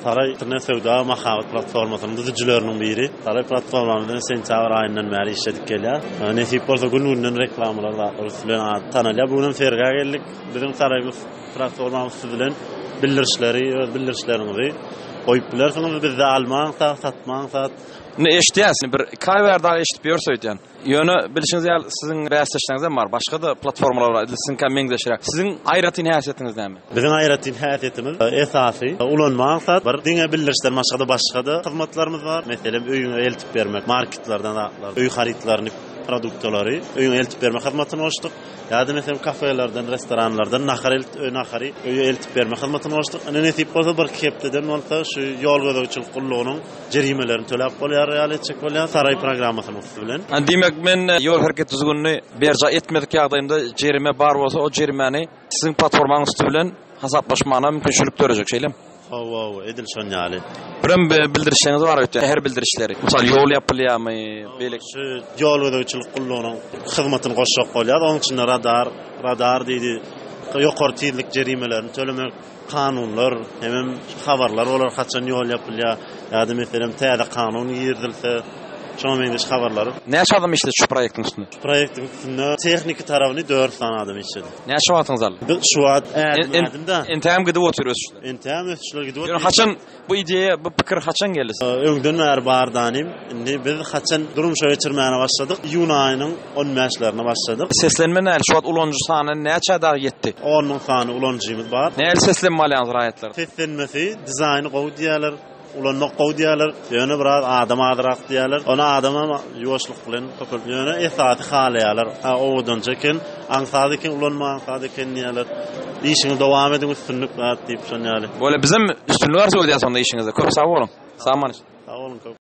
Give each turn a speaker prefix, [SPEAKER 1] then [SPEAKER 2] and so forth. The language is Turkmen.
[SPEAKER 1] Saray internet sevda mahabat platformasının düzücülerinin biri. Saray platformalarında sentabr ayından beri işledik gelýär. Nesip bolsa gününden reklamlar da usulen tanalýar. Bugun ferga geldik. Bizim Saray platformamız bilen bildirişlerinizi koyup bilersiniz. Bizde alman satman
[SPEAKER 2] Ne eşdiýäsiň bir kayberdan eşdip ýörseýdän. Ýöne bilişiňiz ýaly siziň reýasleşdiňiz bar. Başga da platformalar bar. Sizin meňzeşirek. Siziň aýratyn häsiýetiniz näme?
[SPEAKER 1] Biziň aýratyn häsiýetimiz esasy ulanmaň sat bir diňe bildirişler başga da hyzmatlarymız bar. Meselem öýüňe eltip bermek, marketlerden alýar. Öý haritlaryny produktları öýüňe eltip bermek hyzmatyny açdyk. Ýa-da meselem kafelerden, restoranlardan nahary eltip bermek hyzmatyny açdyk. Ene nesip bolsa bir kepdeden bolsa şu ýol gözegçilik gullugynyň jerimelerini töläp bolýar, ýaly etjek bolýar saray programasyny bilen.
[SPEAKER 2] Demek men ýol hereket düzgünlüğü berja etmedik ýagdaýynda jerime bar bolsa o jerimeni siziň platformaňyz bilen hasaplaşmana mümkinçilik törejek şeýlem.
[SPEAKER 1] Edil şon ýaly.
[SPEAKER 2] Birim bildirişiniz bar öýtdi. Her bildirişleri. Misal ýol ýapylýarmy? Beýle
[SPEAKER 1] şu ýol gözegçilik gullugynyň hyzmatyny goşjak bolýar. Onuň üçin radar diýdi. Ýokary tezlik jerimelerini tölemek kanunlar, hem habarlar olar haçan ýol ýapylýar. Ýa-da meselem täze kanun ýerdilse şoň meňdeş habarlar.
[SPEAKER 2] Näçe adam işledi şu proýektiň üstünde?
[SPEAKER 1] Proýektiň üstünde tehnik tarawyny 4 sany adam işledi.
[SPEAKER 2] Näçe wagtyňyz aldy?
[SPEAKER 1] Şu wagt adamda.
[SPEAKER 2] Entäm gidip oturýarsy.
[SPEAKER 1] Entäm ösçüler gidip oturýar.
[SPEAKER 2] Haçan bu ideýa, bu pikir haçan geldi?
[SPEAKER 1] Öňden bäri bardanym. Indi biz haçan durum şöýe çyrmäne başladyk. Ýuny aýynyň 10 başladyk.
[SPEAKER 2] Seslenme näl şu wagt ulanjy sany näçe dar ýetdi?
[SPEAKER 1] 10 000 sany ulanjymyz bar.
[SPEAKER 2] Näl seslenme alýanys raýatlar?
[SPEAKER 1] Seslenmesi, dizaýny gowy diýerler. Ulanma gowy diýerler. Ýöne biraz adam adyrak diýerler. Ona adama ýoşluk bilen köpüp ýöne esaty halaýarlar. Owadan çeken, aňsadyky ulanma aňsadyky diýerler. İşiňiz dowam edin üstünlük diýip şonýaly.
[SPEAKER 2] Böyle bizim üstünlük var söýdýär sonda işiňizde. Köp sag bolun. Sag bolun.